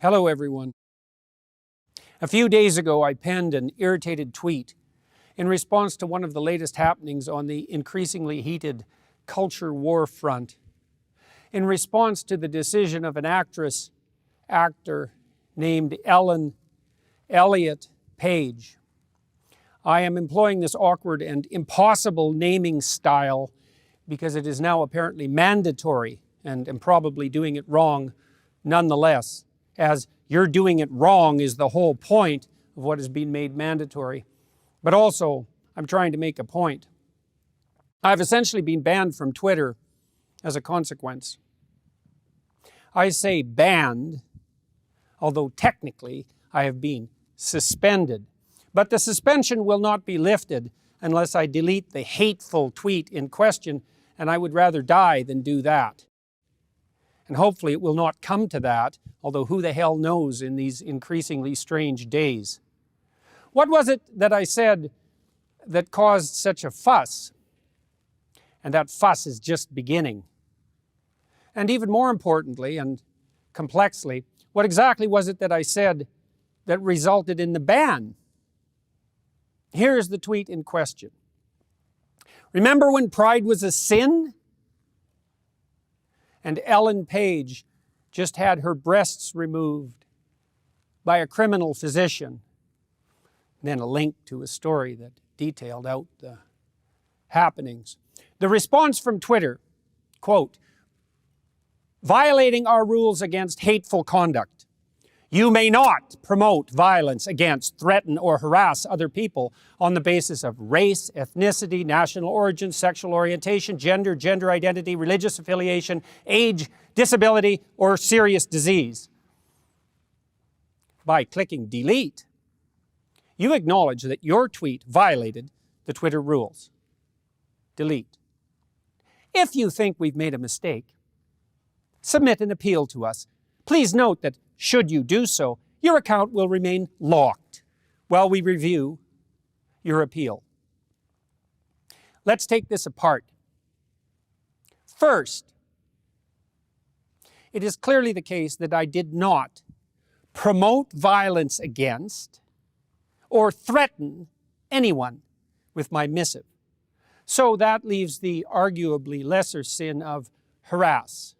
Hello everyone. A few days ago I penned an irritated tweet in response to one of the latest happenings on the increasingly heated culture war front. In response to the decision of an actor named Ellen Elliott Page. I am employing this awkward and impossible naming style because it is now apparently mandatory and am probably doing it wrong nonetheless, as you're doing it wrong is the whole point of what has been made mandatory. But also, I'm trying to make a point. I've essentially been banned from Twitter as a consequence. I say banned, although technically I have been suspended. But the suspension will not be lifted unless I delete the hateful tweet in question, and I would rather die than do that. And hopefully it will not come to that, although who the hell knows in these increasingly strange days. What was it that I said that caused such a fuss? And that fuss is just beginning. And even more importantly and complexly, what exactly was it that I said that resulted in the ban? Here is the tweet in question. Remember when pride was a sin? And Ellen Page just had her breasts removed by a criminal physician. And then a link to a story that detailed out the happenings. The response from Twitter, quote, violating our rules against hateful conduct. You may not promote violence against, threaten, or harass other people on the basis of race, ethnicity, national origin, sexual orientation, gender, gender identity, religious affiliation, age, disability, or serious disease. By clicking delete, you acknowledge that your tweet violated the Twitter rules. Delete. If you think we've made a mistake, submit an appeal to us. Please note that should you do so, your account will remain locked while we review your appeal. Let's take this apart. First, it is clearly the case that I did not promote violence against or threaten anyone with my missive. So that leaves the arguably lesser sin of harass.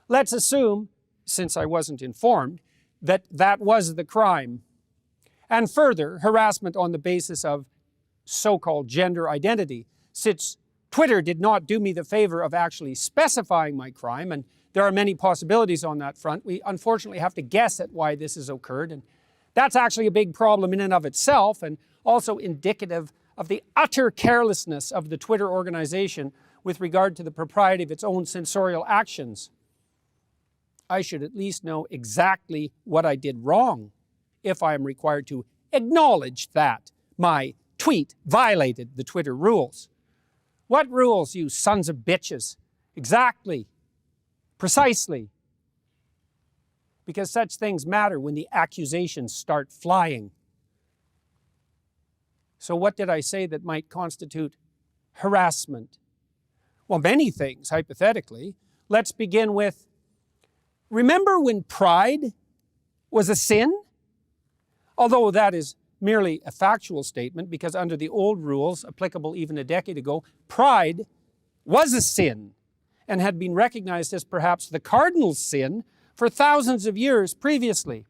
Let's assume, since I wasn't informed, that that was the crime. And further, harassment on the basis of so-called gender identity, since Twitter did not do me the favor of actually specifying my crime, and there are many possibilities on that front. We unfortunately have to guess at why this has occurred, and that's actually a big problem in and of itself, and also indicative of the utter carelessness of the Twitter organization with regard to the propriety of its own censorial actions. I should at least know exactly what I did wrong if I am required to acknowledge that my tweet violated the Twitter rules. What rules, you sons of bitches? Exactly. Precisely. Because such things matter when the accusations start flying. So what did I say that might constitute harassment? Well, many things, hypothetically. Let's begin with, remember when pride was a sin? Although that is merely a factual statement, because under the old rules, applicable even a decade ago, pride was a sin and had been recognized as perhaps the cardinal sin for thousands of years previously.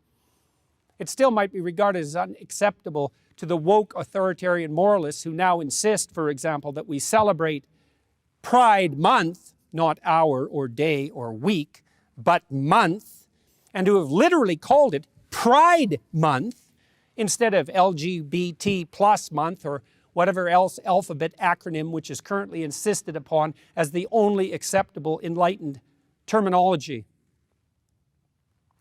It still might be regarded as unacceptable to the woke authoritarian moralists who now insist, for example, that we celebrate Pride Month, not hour or day or week, but month, and who have literally called it Pride Month instead of LGBT plus month or whatever else alphabet acronym which is currently insisted upon as the only acceptable enlightened terminology.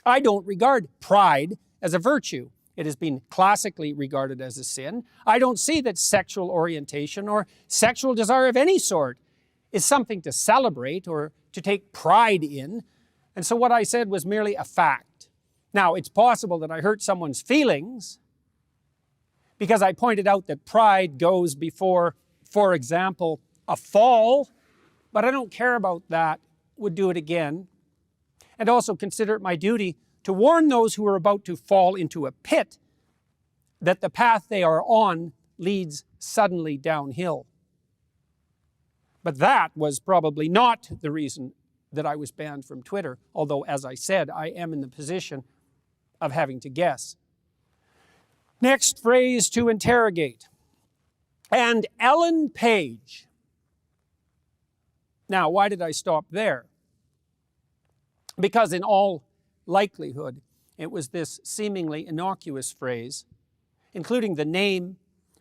I don't regard pride as a virtue. It has been classically regarded as a sin. I don't see that sexual orientation or sexual desire of any sort is something to celebrate or to take pride in. And so what I said was merely a fact. Now, it's possible that I hurt someone's feelings because I pointed out that pride goes before, for example, a fall, but I don't care about that, would do it again. And also consider it my duty to warn those who are about to fall into a pit that the path they are on leads suddenly downhill. But that was probably not the reason that I was banned from Twitter, although, as I said, I am in the position of having to guess. Next phrase to interrogate. And Ellen Page. Now, why did I stop there? Because in all likelihood, it was this seemingly innocuous phrase, including the name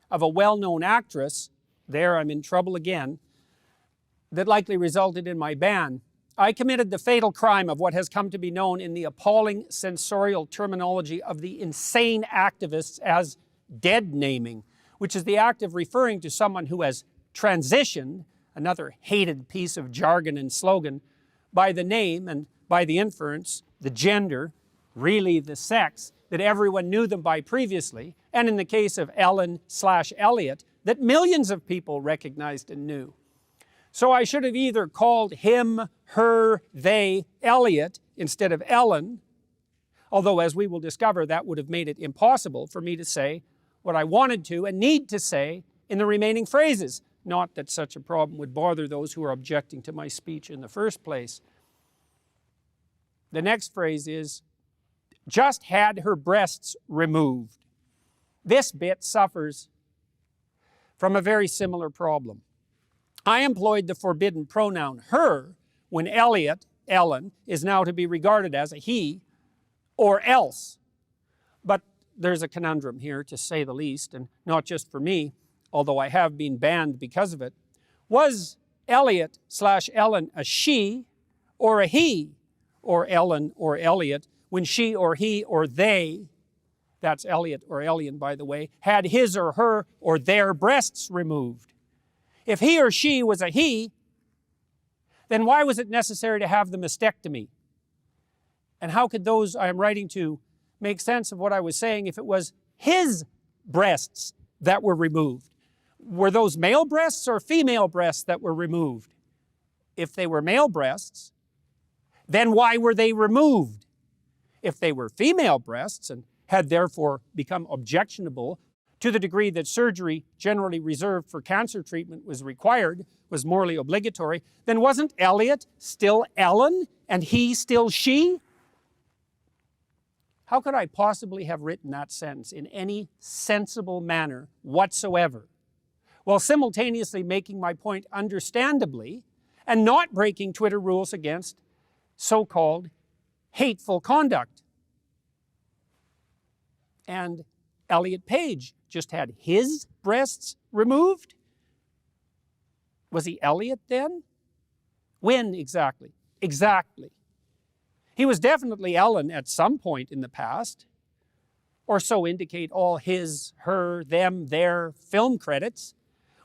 of a well-known actress, there I'm in trouble again, that likely resulted in my ban. I committed the fatal crime of what has come to be known in the appalling sensorial terminology of the insane activists as dead naming, which is the act of referring to someone who has transitioned, another hated piece of jargon and slogan, by the name and by the inference, the gender, really the sex, that everyone knew them by previously, and in the case of Ellen/Elliot, that millions of people recognized and knew. So I should have either called him, her, they, Elliot, instead of Ellen, although as we will discover, that would have made it impossible for me to say what I wanted to and need to say in the remaining phrases. Not that such a problem would bother those who are objecting to my speech in the first place. The next phrase is, just had her breasts removed. This bit suffers from a very similar problem. I employed the forbidden pronoun her when Elliot, Ellen, is now to be regarded as a he or else. But there's a conundrum here, to say the least, and not just for me, although I have been banned because of it. Was Elliot/Ellen a she or a he, or Ellen or Elliot, when she or he or they, that's Elliot or Elian by the way, had his or her or their breasts removed? If he or she was a he, then why was it necessary to have the mastectomy? And how could those I am writing to make sense of what I was saying if it was his breasts that were removed? Were those male breasts or female breasts that were removed? If they were male breasts, then why were they removed? If they were female breasts and had therefore become objectionable to the degree that surgery generally reserved for cancer treatment was required, was morally obligatory, then wasn't Elliot still Ellen and he still she? How could I possibly have written that sentence in any sensible manner whatsoever, while simultaneously making my point understandably and not breaking Twitter rules against so-called hateful conduct? And Elliot Page just had his breasts removed? Was he Elliot then? When exactly? Exactly. He was definitely Ellen at some point in the past, or so indicate all his, her, them, their film credits.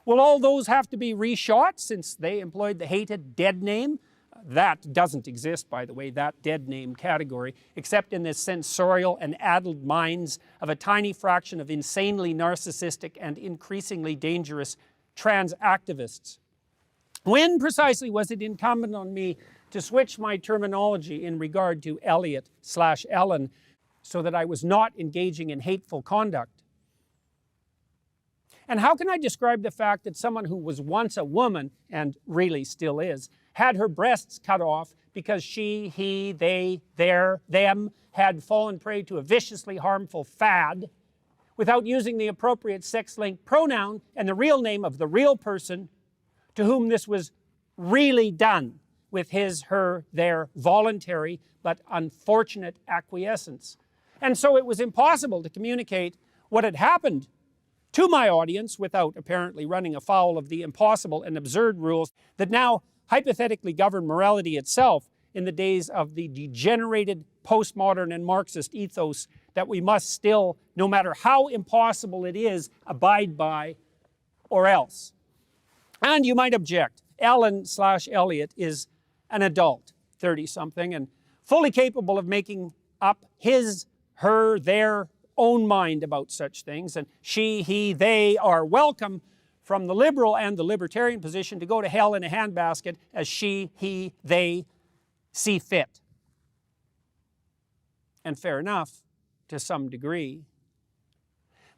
Will all those have to be reshot since they employed the hated dead name? That doesn't exist, by the way, that dead name category, except in the sensorial and addled minds of a tiny fraction of insanely narcissistic and increasingly dangerous trans activists. When precisely was it incumbent on me to switch my terminology in regard to Elliot/Ellen so that I was not engaging in hateful conduct? And how can I describe the fact that someone who was once a woman, and really still is, had her breasts cut off because she, he, they, their, them had fallen prey to a viciously harmful fad without using the appropriate sex-linked pronoun and the real name of the real person to whom this was really done with his, her, their voluntary but unfortunate acquiescence? And so it was impossible to communicate what had happened to my audience without apparently running afoul of the impossible and absurd rules that now hypothetically govern morality itself in the days of the degenerated postmodern and Marxist ethos that we must still, no matter how impossible it is, abide by or else. And you might object, Ellen/Elliot is an adult, 30-something, and fully capable of making up his, her, their own mind about such things, and she, he, they are welcome from the liberal and the libertarian position to go to hell in a handbasket as she, he, they see fit. and fair enough to some degree.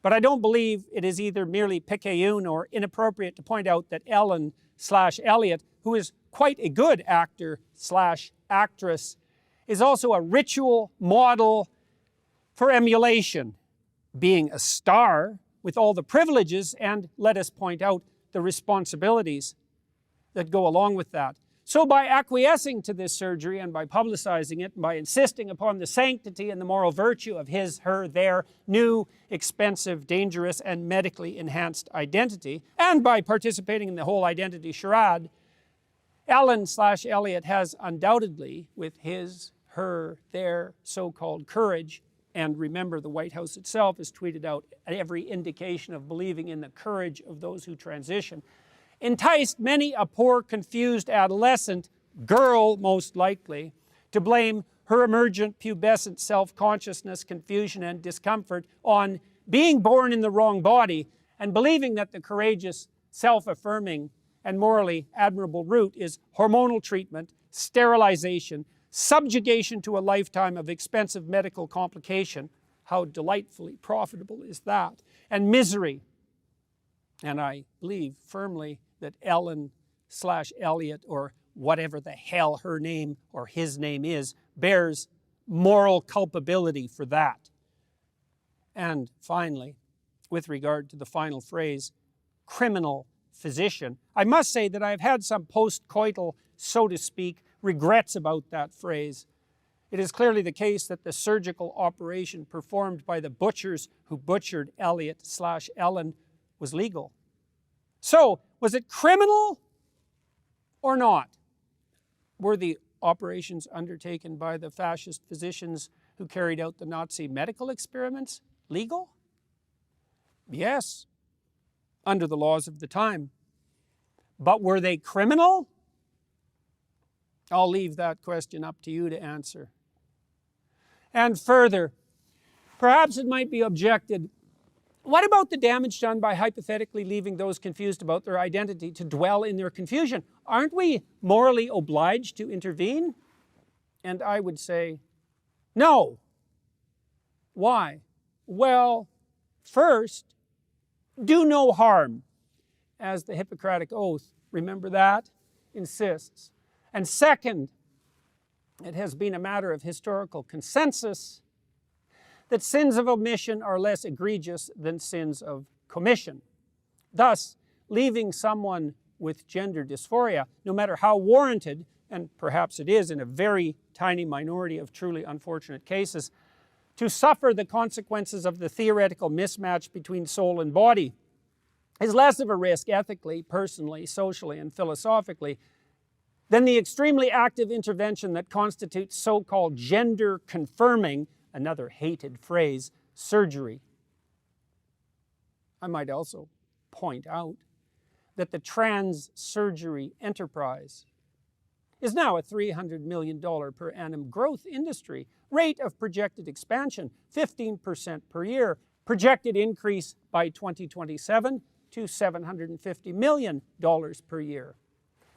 But I don't believe it is either merely picayune or inappropriate to point out that Ellen/Elliot, who is quite a good actor/actress, is also a ritual model for emulation, being a star with all the privileges and, let us point out, the responsibilities that go along with that. So by acquiescing to this surgery and by publicizing it, and by insisting upon the sanctity and the moral virtue of his, her, their new, expensive, dangerous, and medically enhanced identity, and by participating in the whole identity charade, Ellen/Elliot has undoubtedly, with his, her, their so-called courage, and remember the White House itself has tweeted out every indication of believing in the courage of those who transition, enticed many a poor, confused adolescent, girl most likely, to blame her emergent pubescent self-consciousness, confusion, and discomfort on being born in the wrong body, and believing that the courageous, self-affirming, and morally admirable route is hormonal treatment, sterilization, subjugation to a lifetime of expensive medical complication. How delightfully profitable is that? And misery. And I believe firmly that Ellen/Elliot, or whatever the hell her name or his name is, bears moral culpability for that. And finally, with regard to the final phrase, criminal physician, I must say that I've had some post-coital, so to speak, regrets about that phrase. It is clearly the case that the surgical operation performed by the butchers who butchered Elliot/Ellen was legal. So, was it criminal or not? Were the operations undertaken by the fascist physicians who carried out the Nazi medical experiments legal? Yes, under the laws of the time. But were they criminal? I'll leave that question up to you to answer. And further, perhaps it might be objected, what about the damage done by hypothetically leaving those confused about their identity to dwell in their confusion? Aren't we morally obliged to intervene? And I would say, no. Why? Well, first, do no harm, as the Hippocratic Oath, remember that, insists. And second, it has been a matter of historical consensus that sins of omission are less egregious than sins of commission. Thus, leaving someone with gender dysphoria, no matter how warranted, and perhaps it is in a very tiny minority of truly unfortunate cases, to suffer the consequences of the theoretical mismatch between soul and body is less of a risk ethically, personally, socially, and philosophically than the extremely active intervention that constitutes so-called gender-confirming, another hated phrase, surgery. I might also point out that the trans surgery enterprise is now a $300 million per annum growth industry, rate of projected expansion 15% per year, projected increase by 2027 to $750 million per year.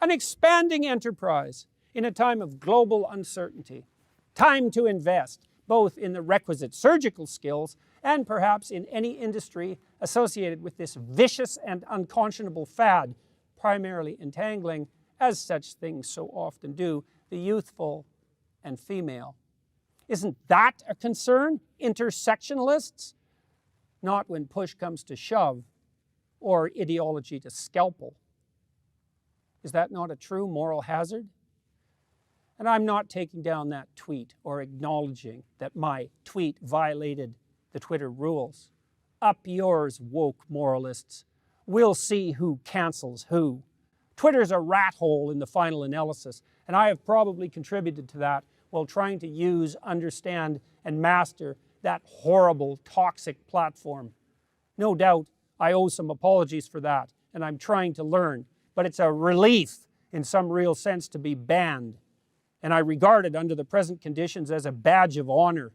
An expanding enterprise in a time of global uncertainty. Time to invest, both in the requisite surgical skills and perhaps in any industry associated with this vicious and unconscionable fad, primarily entangling, as such things so often do, the youthful and female. Isn't that a concern, intersectionalists? Not when push comes to shove or ideology to scalpel. Is that not a true moral hazard? And I'm not taking down that tweet or acknowledging that my tweet violated the Twitter rules. Up yours, woke moralists. We'll see who cancels who. Twitter's a rat hole in the final analysis, and I have probably contributed to that while trying to use, understand, and master that horrible, toxic platform. No doubt I owe some apologies for that, and I'm trying to learn, but it's a relief in some real sense to be banned, and I regard it under the present conditions as a badge of honor.